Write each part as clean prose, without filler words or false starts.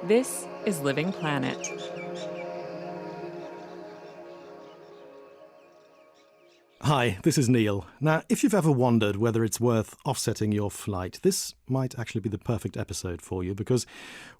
This is Living Planet. Hi, this is Neil. Now, if you've ever wondered whether it's worth offsetting your flight, this might actually be the perfect episode for you because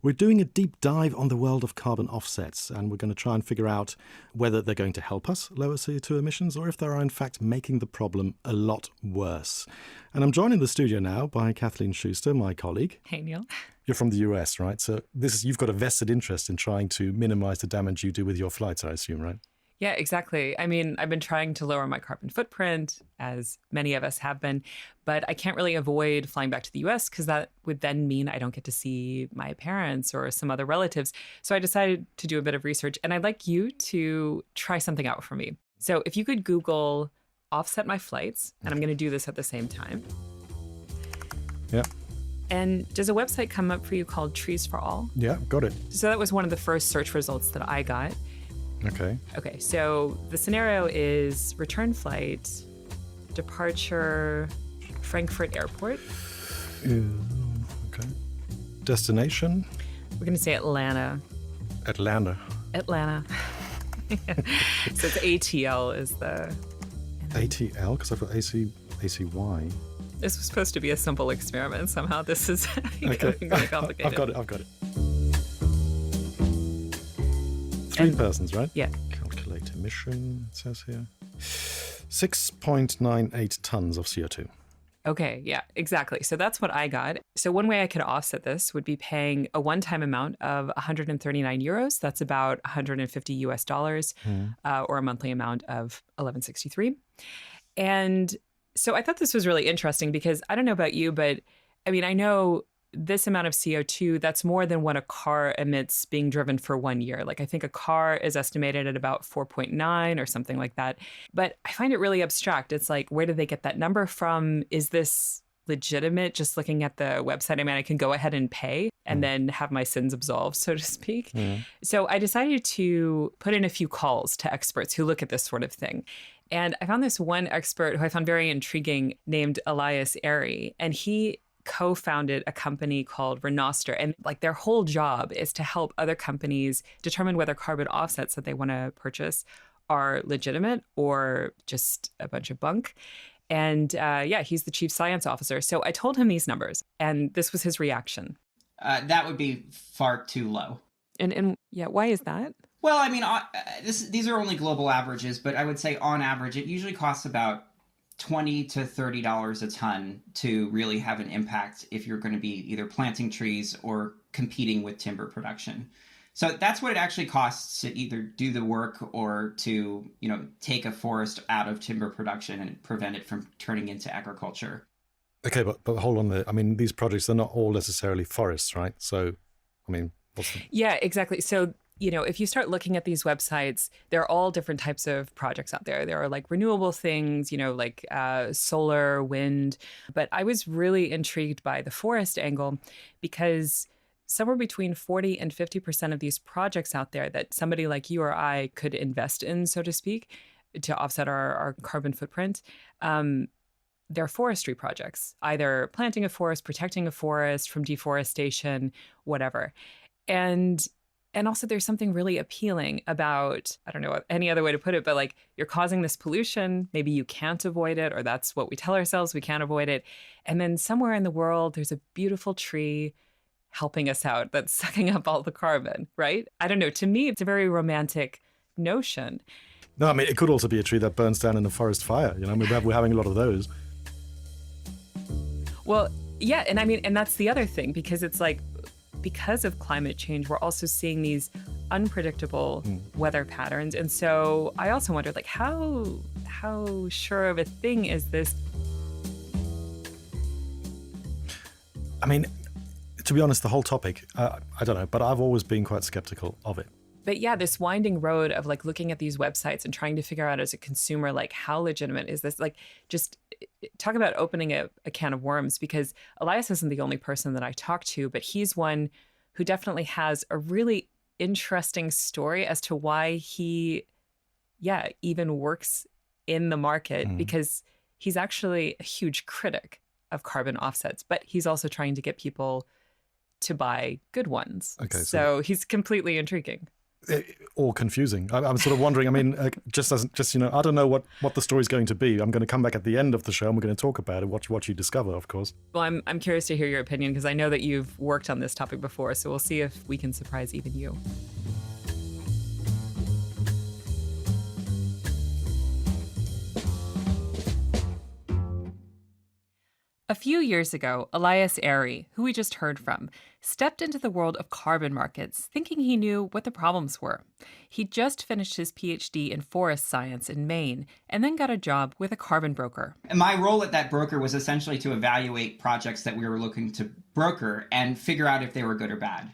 we're doing a deep dive on the world of carbon offsets, and we're going to try and figure out whether they're going to help us lower CO2 emissions or if they are in fact making the problem a lot worse. And I'm joined in the studio now by Kathleen Schuster, my colleague. Hey, Neil. You're from the US, right? So you've got a vested interest in trying to minimize the damage you do with your flights, I assume, right? Yeah, exactly. I mean, I've been trying to lower my carbon footprint, as many of us have been, but I can't really avoid flying back to the US because that would then mean I don't get to see my parents or some other relatives. So I decided to do a bit of research, and I'd like you to try something out for me. So if you could Google offset my flights, and I'm going to do this at the same time. Yeah. And does a website come up for you called Trees for All? Yeah, got it. So that was one of the first search results that I got. Okay, so the scenario is return flight, departure, Frankfurt Airport. Okay. Destination? We're going to say Atlanta. Atlanta. So it's ATL is the... ATL? Because I've got ACY. This was supposed to be a simple experiment. Somehow this is going complicated. I've got it. 3 persons, right? Yeah. Calculate emission, it says here. 6.98 tons of CO2. Okay, yeah, exactly. So that's what I got. So one way I could offset this would be paying a one-time amount of 139 euros. That's about 150 US dollars, or a monthly amount of 1163. And so I thought this was really interesting because I don't know about you, but I mean, I know this amount of CO2, that's more than what a car emits being driven for 1 year. Like I think a car is estimated at about 4.9 or something like that. But I find it really abstract. It's like, where did they get that number from? Is this legitimate? Just looking at the website, I mean, I can go ahead and pay and then have my sins absolved, so to speak. So I decided to put in a few calls to experts who look at this sort of thing. And I found this one expert who I found very intriguing named Elias Ayrey, and he co-founded a company called Renoster. And like their whole job is to help other companies determine whether carbon offsets that they want to purchase are legitimate or just a bunch of bunk. And he's the chief science officer. So I told him these numbers, and this was his reaction. That would be far too low. And why is that? Well, I mean, these are only global averages, but I would say on average, it usually costs about $20 to $30 a ton to really have an impact if you're going to be either planting trees or competing with timber production. So that's what it actually costs to either do the work or to, take a forest out of timber production and prevent it from turning into agriculture. Okay, but hold on there. I mean, these projects are not all necessarily forests, right? So, I mean, Yeah, exactly. So if you start looking at these websites, there are all different types of projects out there. There are like renewable things, like solar, wind. But I was really intrigued by the forest angle because somewhere between 40 and 50% of these projects out there that somebody like you or I could invest in, so to speak, to offset our carbon footprint, they're forestry projects, either planting a forest, protecting a forest from deforestation, whatever. And also there's something really appealing about, I don't know any other way to put it, but like you're causing this pollution, maybe you can't avoid it, or that's what we tell ourselves, we can't avoid it. And then somewhere in the world, there's a beautiful tree helping us out that's sucking up all the carbon, right? I don't know. To me, it's a very romantic notion. No, I mean, it could also be a tree that burns down in a forest fire. We're having a lot of those. Well, yeah. And I mean, and that's the other thing, because it's like, because of climate change, we're also seeing these unpredictable weather patterns. And so I also wondered, like, how sure of a thing is this? I mean, to be honest, the whole topic, I don't know, but I've always been quite skeptical of it. But yeah, this winding road of like looking at these websites and trying to figure out as a consumer, like how legitimate is this? Like just talk about opening a can of worms, because Elias isn't the only person that I talk to, but he's one who definitely has a really interesting story as to why he, even works in the market, because he's actually a huge critic of carbon offsets, but he's also trying to get people to buy good ones. Okay, so he's completely intriguing. Or confusing. I'm sort of wondering, I mean, I don't know what the story's going to be. I'm going to come back at the end of the show and we're going to talk about it, what you discover, of course. Well, I'm curious to hear your opinion because I know that you've worked on this topic before, so we'll see if we can surprise even you. A few years ago, Elias Ayrey, who we just heard from, stepped into the world of carbon markets, thinking he knew what the problems were. He just finished his PhD in forest science in Maine, and then got a job with a carbon broker. My role at that broker was essentially to evaluate projects that we were looking to broker and figure out if they were good or bad.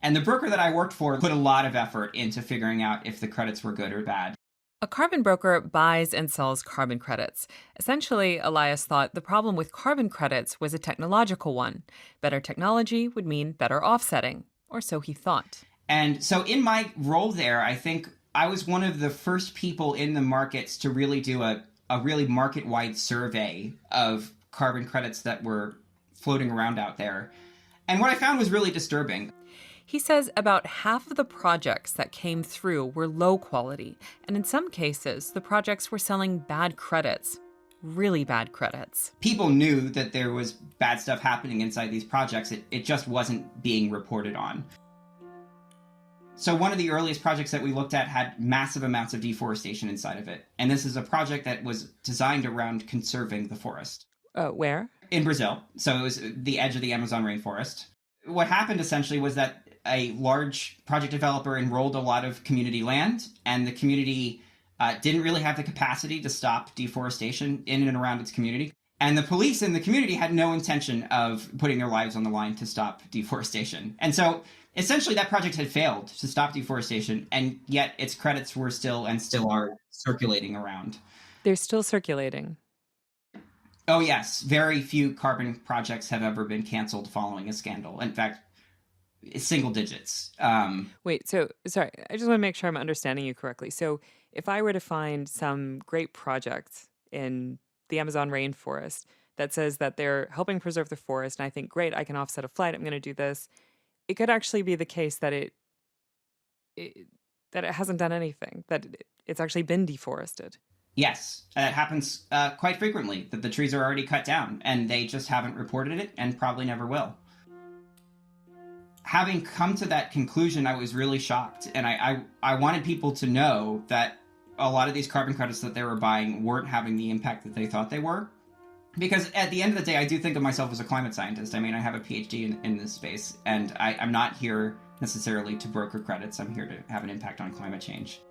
And the broker that I worked for put a lot of effort into figuring out if the credits were good or bad. A carbon broker buys and sells carbon credits. Essentially, Elias thought the problem with carbon credits was a technological one. Better technology would mean better offsetting, or so he thought. And so in my role there, I think I was one of the first people in the markets to really do a really market-wide survey of carbon credits that were floating around out there. And what I found was really disturbing. He says about half of the projects that came through were low quality, and in some cases, the projects were selling bad credits, really bad credits. People knew that there was bad stuff happening inside these projects. It just wasn't being reported on. So one of the earliest projects that we looked at had massive amounts of deforestation inside of it. And this is a project that was designed around conserving the forest. Where? In Brazil. So it was the edge of the Amazon rainforest. What happened essentially was that a large project developer enrolled a lot of community land, and the community didn't really have the capacity to stop deforestation in and around its community. And the police in the community had no intention of putting their lives on the line to stop deforestation. And so essentially that project had failed to stop deforestation, and yet its credits were still are circulating around. They're still circulating. Oh, yes. Very few carbon projects have ever been canceled following a scandal. In fact, single digits. Wait, so, sorry, I just want to make sure I'm understanding you correctly. So if I were to find some great project in the Amazon rainforest that says that they're helping preserve the forest, and I think, great, I can offset a flight, I'm going to do this, it could actually be the case that it hasn't done anything, that it's actually been deforested. Yes, it happens quite frequently, that the trees are already cut down, and they just haven't reported it, and probably never will. Having come to that conclusion, I was really shocked, and I wanted people to know that a lot of these carbon credits that they were buying weren't having the impact that they thought they were. Because at the end of the day, I do think of myself as a climate scientist. I mean, I have a PhD in this space, and I'm not here necessarily to broker credits. I'm here to have an impact on climate change.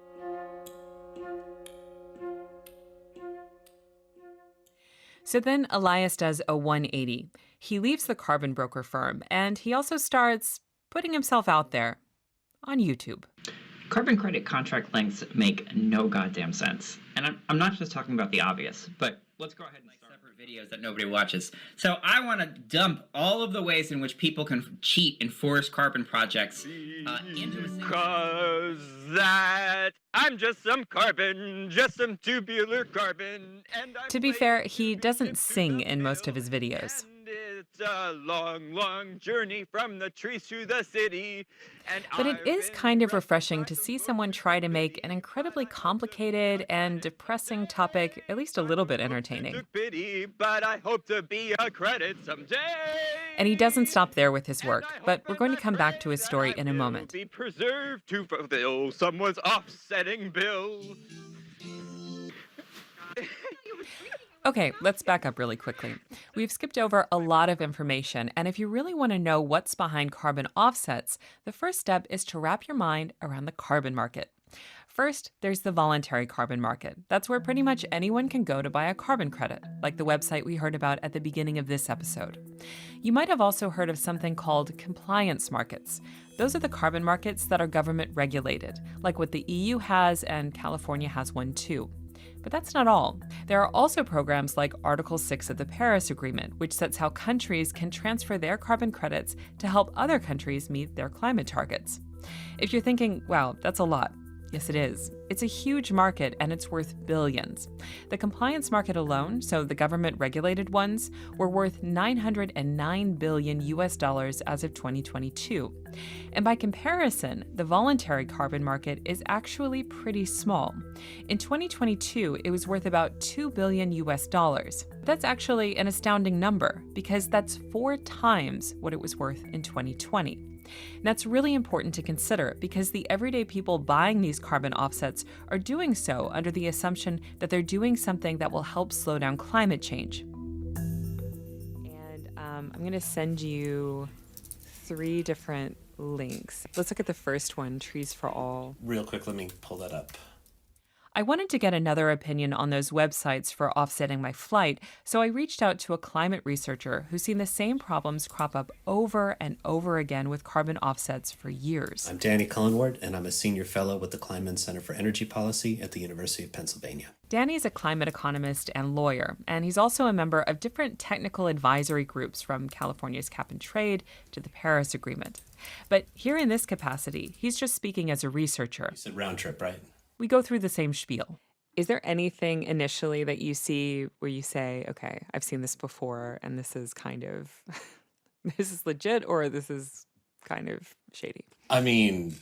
So then Elias does a 180. He leaves the carbon broker firm, and he also starts putting himself out there on YouTube. Carbon credit contract lengths make no goddamn sense. And I'm not just talking about the obvious, but let's go ahead and start separate videos that nobody watches. So I want to dump all of the ways in which people can cheat in forest carbon projects into a single... 'Cause that I'm just some carbon, just some tubular carbon. And To be fair, he doesn't sing in most of his videos. It's a long, long journey from the trees to the city. And But it is kind of refreshing to see someone try to make an incredibly complicated and depressing topic at least a little bit entertaining. Pity, but I hope to be a credit someday. And he doesn't stop there with his work, but we're going to come back to his story in a moment. Be preserved to fulfill someone's offsetting bill. Okay, let's back up really quickly. We've skipped over a lot of information, and if you really want to know what's behind carbon offsets, the first step is to wrap your mind around the carbon market. First, there's the voluntary carbon market. That's where pretty much anyone can go to buy a carbon credit, like the website we heard about at the beginning of this episode. You might have also heard of something called compliance markets. Those are the carbon markets that are government regulated, like what the EU has, and California has one too. But that's not all. There are also programs like Article 6 of the Paris Agreement, which sets how countries can transfer their carbon credits to help other countries meet their climate targets. If you're thinking, wow, that's a lot, Yes, it is. It's a huge market and it's worth billions. The compliance market alone, so the government-regulated ones, were worth 909 billion US dollars as of 2022. And by comparison, the voluntary carbon market is actually pretty small. In 2022, it was worth about 2 billion US dollars. That's actually an astounding number because that's 4 times what it was worth in 2020. That's really important to consider because the everyday people buying these carbon offsets are doing so under the assumption that they're doing something that will help slow down climate change. And I'm going to send you 3 different links. Let's look at the first one, Trees for All. Real quick, let me pull that up. I wanted to get another opinion on those websites for offsetting my flight, so I reached out to a climate researcher who's seen the same problems crop up over and over again with carbon offsets for years. I'm Danny Cullenward, and I'm a senior fellow with the Kleinman Center for Energy Policy at the University of Pennsylvania. Danny is a climate economist and lawyer, and he's also a member of different technical advisory groups from California's Cap and Trade to the Paris Agreement. But here in this capacity, he's just speaking as a researcher. You said round trip, right? We go through the same spiel. Is there anything initially that you see where you say, okay, I've seen this before and this is kind of, this is legit or this is kind of shady? I mean,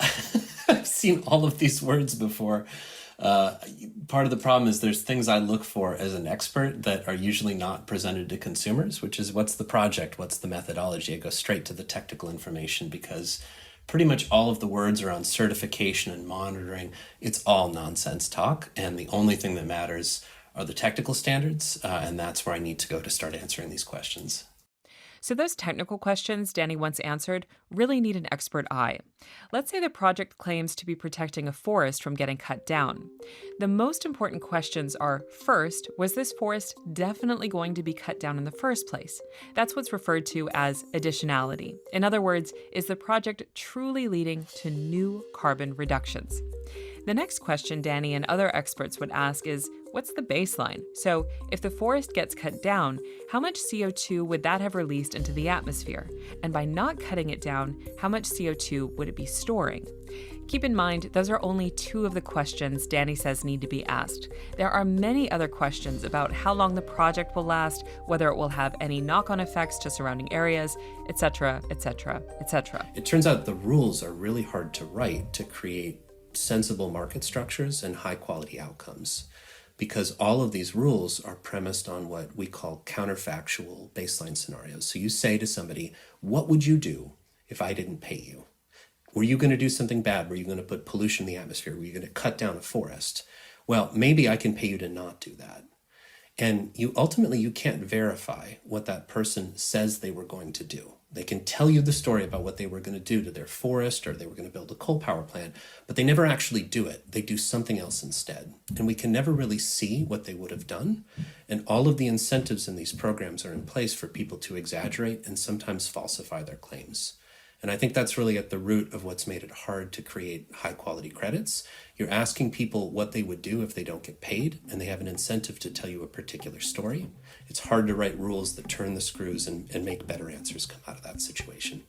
I've seen all of these words before. Part of the problem is there's things I look for as an expert that are usually not presented to consumers, which is what's the project, what's the methodology. I go straight to the technical information because pretty much all of the words around certification and monitoring, it's all nonsense talk. And the only thing that matters are the technical standards. And that's where I need to go to start answering these questions. So those technical questions Danny once answered really need an expert eye. Let's say the project claims to be protecting a forest from getting cut down. The most important questions are, first, was this forest definitely going to be cut down in the first place? That's what's referred to as additionality. In other words, is the project truly leading to new carbon reductions? The next question Danny and other experts would ask is, what's the baseline? So, if the forest gets cut down, how much CO2 would that have released into the atmosphere? And by not cutting it down, how much CO2 would it be storing? Keep in mind, those are only 2 of the questions Danny says need to be asked. There are many other questions about how long the project will last, whether it will have any knock-on effects to surrounding areas, etc., etc., etc. It turns out the rules are really hard to write to create sensible market structures and high-quality outcomes, because all of these rules are premised on what we call counterfactual baseline scenarios. So you say to somebody, what would you do if I didn't pay you? Were you going to do something bad? Were you going to put pollution in the atmosphere? Were you going to cut down a forest? Well, maybe I can pay you to not do that. And you can't verify what that person says they were going to do. They can tell you the story about what they were going to do to their forest, or they were going to build a coal power plant, but they never actually do it. They do something else instead. And we can never really see what they would have done. And all of the incentives in these programs are in place for people to exaggerate and sometimes falsify their claims. And I think that's really at the root of what's made it hard to create high quality credits. You're asking people what they would do if they don't get paid, and they have an incentive to tell you a particular story. It's hard to write rules that turn the screws and make better answers come out of that situation.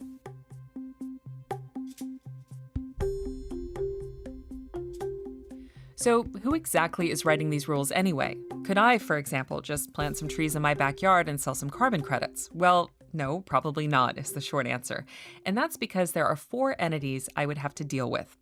So who exactly is writing these rules anyway? Could I, for example, just plant some trees in my backyard and sell some carbon credits? Well, no, probably not, is the short answer. And that's because there are 4 entities I would have to deal with.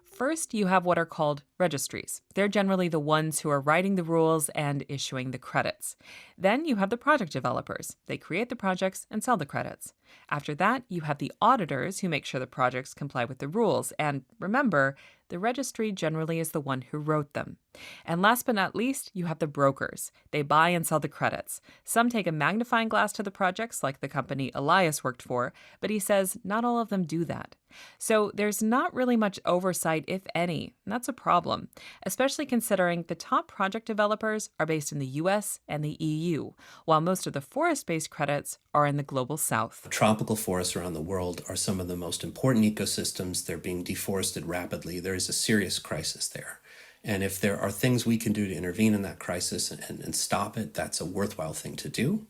First, you have what are called registries. They're generally the ones who are writing the rules and issuing the credits. Then you have the project developers. They create the projects and sell the credits. After that, you have the auditors who make sure the projects comply with the rules. And remember, the registry generally is the one who wrote them. And last but not least, you have the brokers. They buy and sell the credits. Some take a magnifying glass to the projects, like the company Elias worked for, but he says not all of them do that. So there's not really much oversight, if any, and that's a problem, especially considering the top project developers are based in the US and the EU, while most of the forest-based credits are in the global south. Tropical forests around the world are some of the most important ecosystems. They're being deforested rapidly. There is a serious crisis there. And if there are things we can do to intervene in that crisis and stop it, that's a worthwhile thing to do.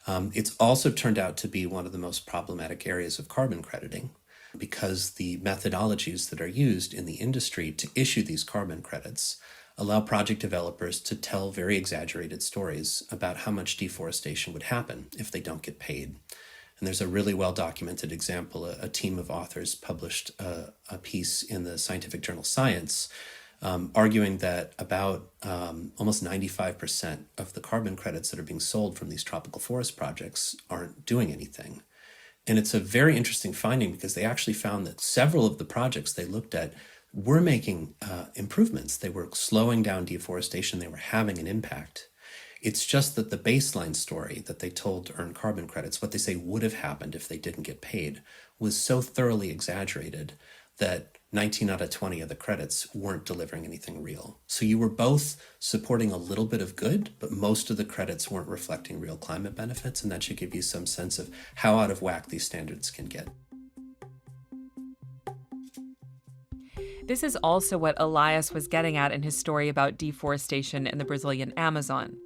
It's also turned out to be one of the most problematic areas of carbon crediting. because the methodologies that are used in the industry to issue these carbon credits allow project developers to tell very exaggerated stories about how much deforestation would happen if they don't get paid. And there's a really well-documented example. A team of authors published a piece in the scientific journal Science arguing that about almost 95% of the carbon credits that are being sold from these tropical forest projects aren't doing anything. And it's a very interesting finding because they actually found that several of the projects they looked at were making improvements. They were slowing down deforestation. They were having an impact. It's just that the baseline story that they told to earn carbon credits, what they say would have happened if they didn't get paid, was so thoroughly exaggerated that 19 out of 20 of the credits weren't delivering anything real. So you were both supporting a little bit of good, but most of the credits weren't reflecting real climate benefits, and that should give you some sense of how out of whack these standards can get. This is also what Elias was getting at in his story about deforestation in the Brazilian Amazon.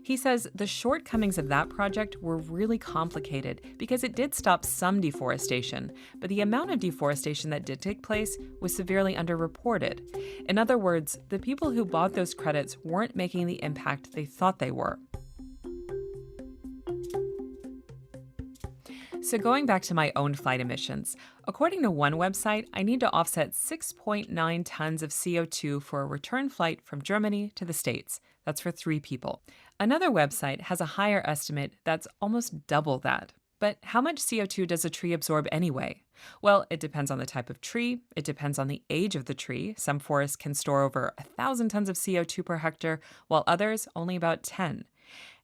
He says the shortcomings of that project were really complicated because it did stop some deforestation, but the amount of deforestation that did take place was severely underreported. In other words, the people who bought those credits weren't making the impact they thought they were. So going back to my own flight emissions, according to one website, I need to offset 6.9 tons of CO2 for a return flight from Germany to the States. That's for 3 people. Another website has a higher estimate that's almost double that. But how much CO2 does a tree absorb anyway? Well, it depends on the type of tree. It depends on the age of the tree. Some forests can store over 1,000 tons of CO2 per hectare, while others only about 10.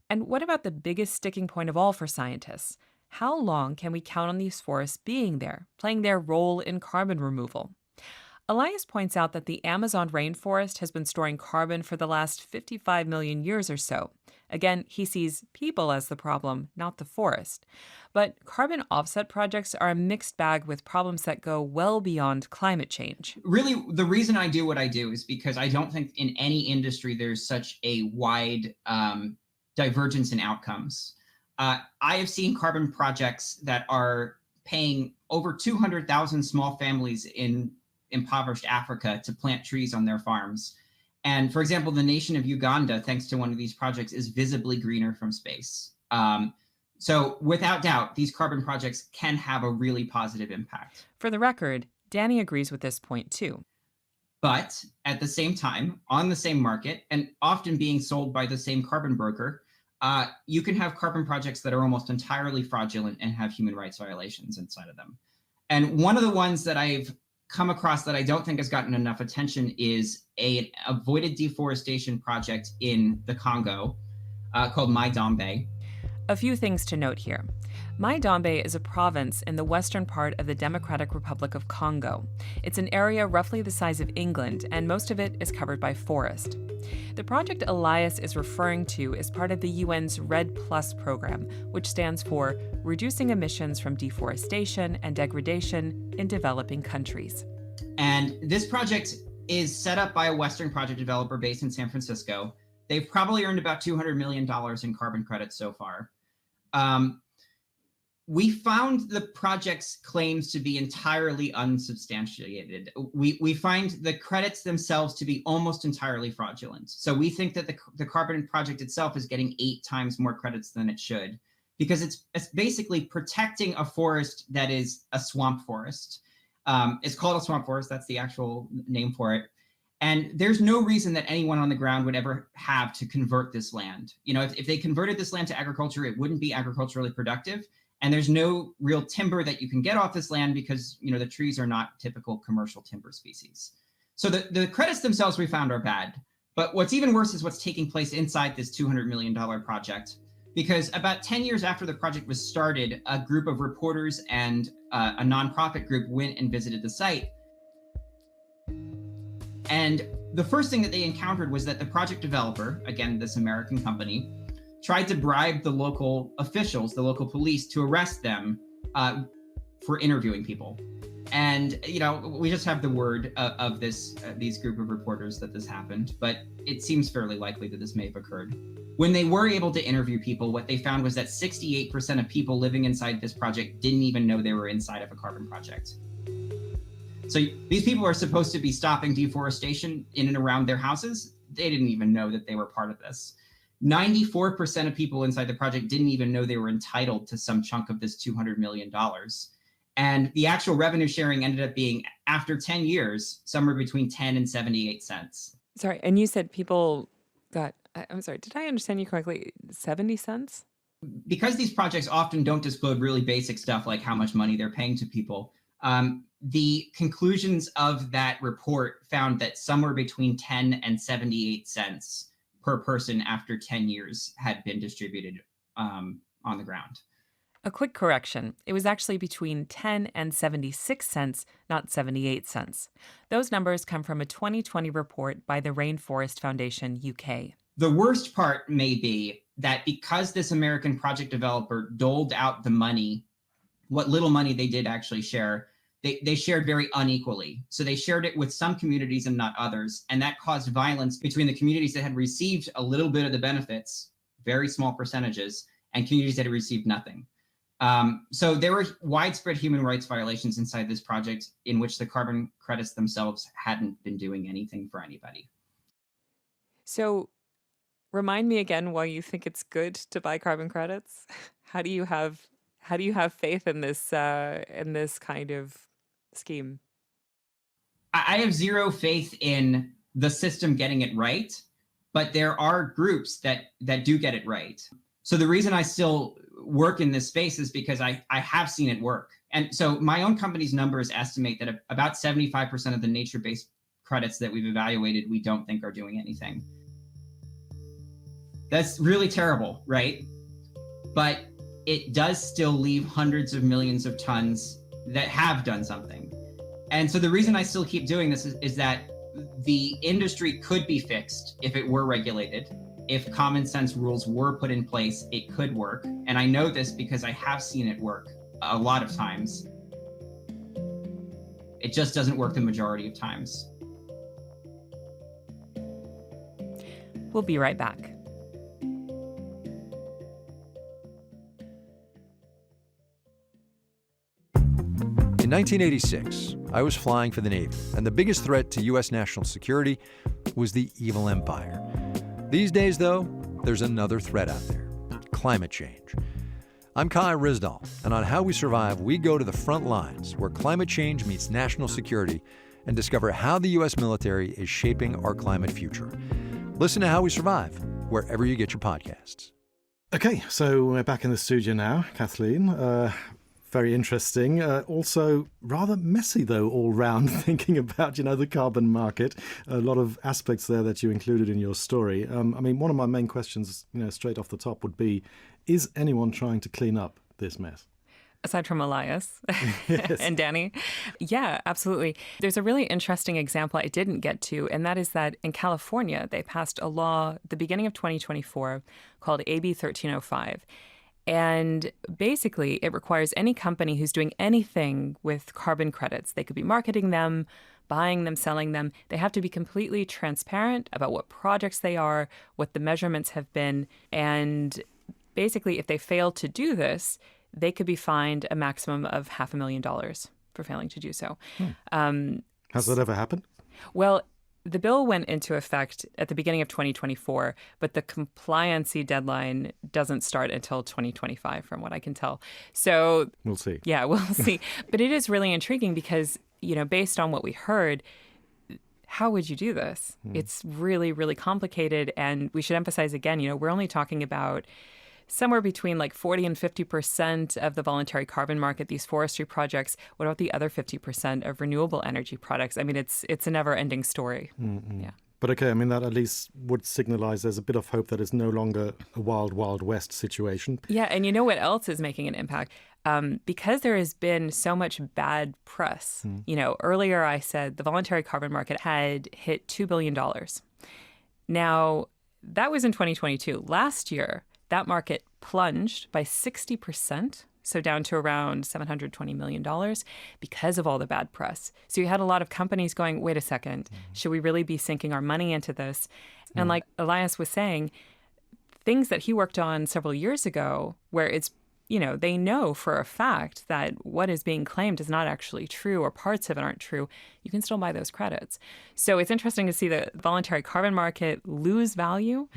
And what about the biggest sticking point of all for scientists? How long can we count on these forests being there, playing their role in carbon removal? Elias points out that the Amazon rainforest has been storing carbon for the last 55 million years or so. Again, he sees people as the problem, not the forest. But carbon offset projects are a mixed bag with problems that go well beyond climate change. Really, the reason I do what I do is because I don't think in any industry there's such a wide divergence in outcomes. I have seen carbon projects that are paying over 200,000 small families in impoverished Africa to plant trees on their farms. And for example, the nation of Uganda, thanks to one of these projects, is visibly greener from space. So without doubt, these carbon projects can have a really positive impact. For the record, Danny agrees with this point too. But at the same time, on the same market, and often being sold by the same carbon broker, you can have carbon projects that are almost entirely fraudulent and have human rights violations inside of them. And one of the ones that I've come across that I don't think has gotten enough attention is an avoided deforestation project in the Congo called Mai-Dombe. A few things to note here. Mai-Dombe is a province in the western part of the Democratic Republic of Congo. It's an area roughly the size of England, and most of it is covered by forest. The project Elias is referring to is part of the UN's REDD+ program, which stands for Reducing Emissions from Deforestation and Degradation in Developing Countries. And this project is set up by a Western project developer based in San Francisco. They've probably earned about $200 million in carbon credits so far. We found the project's claims to be entirely unsubstantiated. We find the credits themselves to be almost entirely fraudulent. So we think that the carbon project itself is getting 8 times more credits than it should, because it's basically protecting a forest that is a swamp forest. It's called a swamp forest. That's the actual name for it. And there's no reason that anyone on the ground would ever have to convert this land. You know, if they converted this land to agriculture, it wouldn't be agriculturally productive. And there's no real timber that you can get off this land because, you know, the trees are not typical commercial timber species. So the credits themselves we found are bad. But what's even worse is what's taking place inside this $200 million project. Because about 10 years after the project was started, a group of reporters and a nonprofit group went and visited the site. And the first thing that they encountered was that the project developer, again, this American company, tried to bribe the local officials, the local police, to arrest them for interviewing people. And, you know, we just have the word of these group of reporters that this happened, but it seems fairly likely that this may have occurred. When they were able to interview people, what they found was that 68% of people living inside this project didn't even know they were inside of a carbon project. So these people are supposed to be stopping deforestation in and around their houses. They didn't even know that they were part of this. 94% of people inside the project didn't even know they were entitled to some chunk of this $200 million. And the actual revenue sharing ended up being, after 10 years, somewhere between 10 and 78 cents. Sorry, and you said people got, I'm sorry, did I understand you correctly? 70 cents? Because these projects often don't disclose really basic stuff like how much money they're paying to people, the conclusions of that report found that somewhere between 10 and 78 cents per person after 10 years had been distributed on the ground. A quick correction. It was actually between 10 and 76 cents, not 78 cents. Those numbers come from a 2020 report by the Rainforest Foundation UK. The worst part may be that because this American project developer doled out the money, what little money they did actually share, they shared very unequally. So they shared it with some communities and not others. And that caused violence between the communities that had received a little bit of the benefits, very small percentages, and communities that had received nothing. So there were widespread human rights violations inside this project in which the carbon credits themselves hadn't been doing anything for anybody. So remind me again why you think it's good to buy carbon credits. How do you have faith in this kind of scheme? I have zero faith in the system getting it right, but there are groups that do get it right. So the reason I still work in this space is because I have seen it work. And so my own company's numbers estimate that about 75% of the nature-based credits that we've evaluated, we don't think are doing anything. That's really terrible, right? But it does still leave hundreds of millions of tons that have done something. And so the reason I still keep doing this is that the industry could be fixed if it were regulated. If common sense rules were put in place, it could work. And I know this because I have seen it work a lot of times. It just doesn't work the majority of times. We'll be right back. In 1986, I was flying for the Navy, and the biggest threat to U.S. national security was the evil empire. These days, though, there's another threat out there: climate change. I'm Kai Risdall, and on How We Survive, we go to the front lines where climate change meets national security and discover how the U.S. military is shaping our climate future. Listen to How We Survive wherever you get your podcasts. Okay, so we're back in the studio now, Kathleen. Very interesting. Also rather messy, though, all round, thinking about, the carbon market. A lot of aspects there that you included in your story. One of my main questions, straight off the top would be, is anyone trying to clean up this mess? Aside from Elias Yes. and Danny. Yeah, absolutely. There's a really interesting example I didn't get to, and that is that in California, they passed a law at the beginning of 2024 called AB 1305. And basically, it requires any company who's doing anything with carbon credits, they could be marketing them, buying them, selling them, they have to be completely transparent about what projects they are, what the measurements have been. And basically, if they fail to do this, they could be fined a maximum of $500,000 for failing to do so. Has that ever happened? Well, the bill went into effect at the beginning of 2024, but the compliancy deadline doesn't start until 2025, from what I can tell. So we'll see. Yeah, we'll see. But it is really intriguing because, based on what we heard, how would you do this? It's really, really complicated. And we should emphasize again, we're only talking about somewhere between 40 and 50% of the voluntary carbon market, these forestry projects. What about the other 50% of renewable energy products? It's a never-ending story. Mm-hmm. Yeah. But okay, that at least would signalize there's a bit of hope that it's no longer a wild, wild west situation. Yeah, and you know what else is making an impact? Because there has been so much bad press. Earlier I said the voluntary carbon market had hit $2 billion. Now, that was in 2022. Last year, that market plunged by 60%, so down to around $720 million because of all the bad press. So you had a lot of companies going, wait a second, should we really be sinking our money into this? And like Elias was saying, things that he worked on several years ago, where it's they know for a fact that what is being claimed is not actually true, or parts of it aren't true, you can still buy those credits. So it's interesting to see the voluntary carbon market lose value.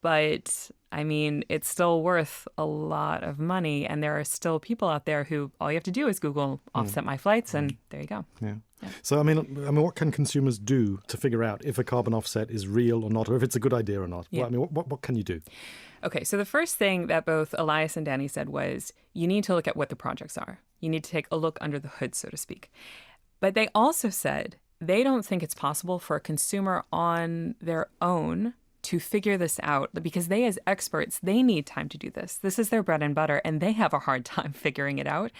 But I mean, it's still worth a lot of money. And there are still people out there who all you have to do is Google offset my flights, and there you go. Yeah. So, I mean, what can consumers do to figure out if a carbon offset is real or not, or if it's a good idea or not? Yeah. Well, I mean, what can you do? Okay, so the first thing that both Elias and Danny said was you need to look at what the projects are. You need to take a look under the hood, so to speak. But they also said they don't think it's possible for a consumer on their own to figure this out, because they, as experts, they need time to do this. This is their bread and butter, and they have a hard time figuring it out.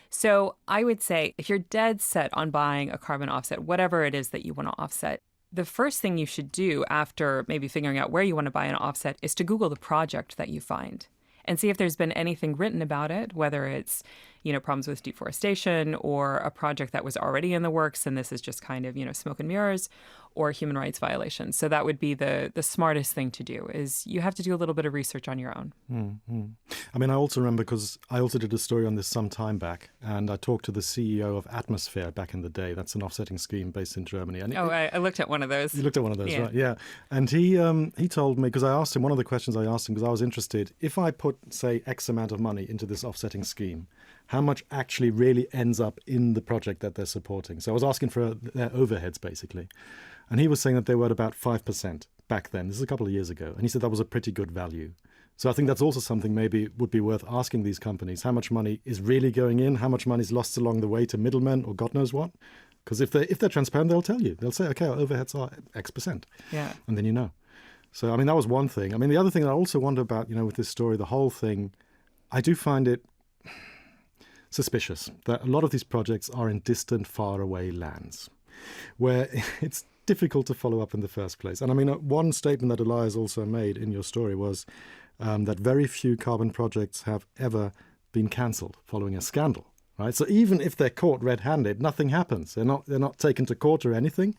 So I would say if you're dead set on buying a carbon offset, whatever it is that you want to offset, the first thing you should do after maybe figuring out where you want to buy an offset is to Google the project that you find and see if there's been anything written about it, whether it's, problems with deforestation or a project that was already in the works and this is just kind of, smoke and mirrors, or human rights violations. So that would be the smartest thing to do, is you have to do a little bit of research on your own. Mm-hmm. I mean, I also remember, because I also did a story on this some time back, and I talked to the CEO of Atmosphere back in the day. That's an offsetting scheme based in Germany. And I looked at one of those. You looked at one of those, yeah. Right? Yeah. And he told me, because I asked him, one of the questions I asked him, because I was interested, if I put, say, X amount of money into this offsetting scheme, how much actually really ends up in the project that they're supporting? So I was asking for their overheads, basically. And he was saying that they were at about 5% back then. This is a couple of years ago. And he said that was a pretty good value. So I think that's also something maybe would be worth asking these companies. How much money is really going in? How much money is lost along the way to middlemen or God knows what? Because if they're transparent, they'll tell you. They'll say, okay, our overheads are X%. Yeah. And then you know. So, I mean, that was one thing. I mean, the other thing I also wonder about, with this story, the whole thing, I do find it suspicious that a lot of these projects are in distant, faraway lands where it's difficult to follow up in the first place. And I mean, one statement that Elias also made in your story was that very few carbon projects have ever been cancelled following a scandal, right? So even if they're caught red-handed, nothing happens. They're not taken to court or anything.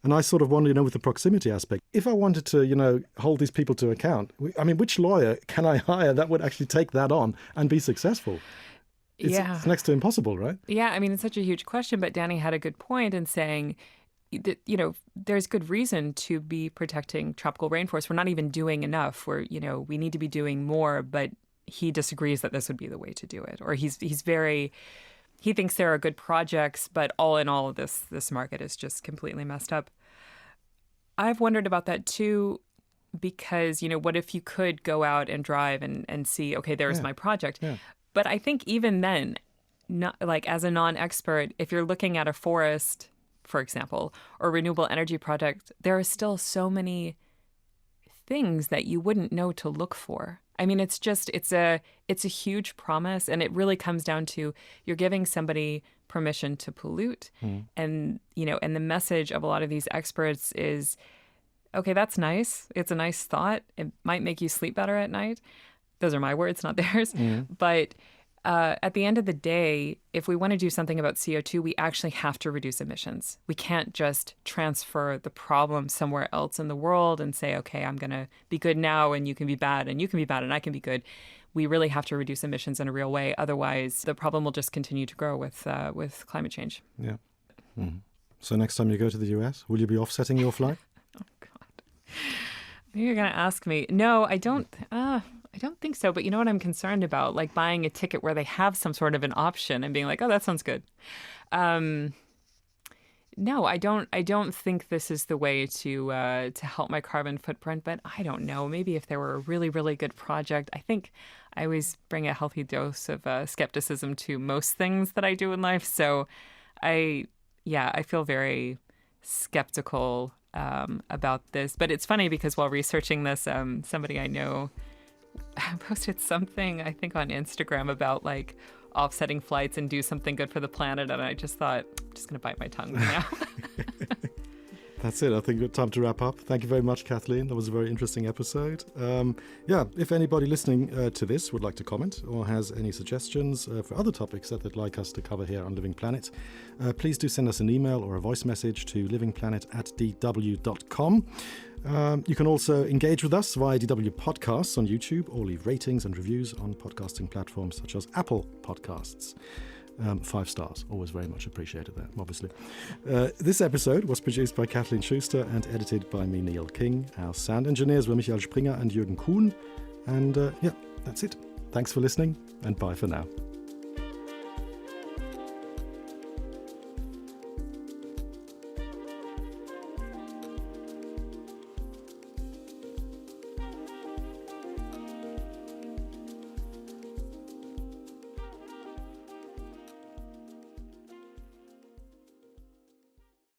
And I sort of wonder, with the proximity aspect, if I wanted to, hold these people to account, I mean, which lawyer can I hire that would actually take that on and be successful? It's next to impossible, right? Yeah, I mean, it's such a huge question, but Danny had a good point in saying that, there's good reason to be protecting tropical rainforests. We're not even doing enough. We need to be doing more, but he disagrees that this would be the way to do it. Or he thinks there are good projects, but all in all, this market is just completely messed up. I've wondered about that too, because, what if you could go out and drive and see, okay, there's my project. Yeah. But I think even then, not like as a non-expert, if you're looking at a forest, for example, or renewable energy project, there are still so many things that you wouldn't know to look for. I mean, it's a huge promise, and it really comes down to you're giving somebody permission to pollute. And, and the message of a lot of these experts is, okay, that's nice. It's a nice thought. It might make you sleep better at night. Those are my words, not theirs. But at the end of the day, if we want to do something about CO2, we actually have to reduce emissions. We can't just transfer the problem somewhere else in the world and say, okay, I'm going to be good now and you can be bad and you can be bad and I can be good. We really have to reduce emissions in a real way. Otherwise, the problem will just continue to grow with climate change. Yeah. So next time you go to the US, will you be offsetting your flight? Oh, God. You're going to ask me. No, I don't. I don't think so. But you know what I'm concerned about? Like buying a ticket where they have some sort of an option and being like, oh, that sounds good. No, I don't think this is the way to help my carbon footprint. But I don't know. Maybe if there were a really, really good project. I think I always bring a healthy dose of skepticism to most things that I do in life. So I feel very skeptical about this. But it's funny because while researching this, somebody I know posted something, I think, on Instagram about like offsetting flights and do something good for the planet. And I just thought, I'm just going to bite my tongue now. That's it. I think it's time to wrap up. Thank you very much, Kathleen. That was a very interesting episode. If anybody listening to this would like to comment or has any suggestions for other topics that they'd like us to cover here on Living Planet, please do send us an email or a voice message to livingplanet@dw.com. You can also engage with us via DW Podcasts on YouTube or leave ratings and reviews on podcasting platforms such as Apple Podcasts. 5 stars, always very much appreciated there, obviously. This episode was produced by Kathleen Schuster and edited by me, Neil King. Our sound engineers were Michael Springer and Jürgen Kuhn. And that's it. Thanks for listening, and bye for now.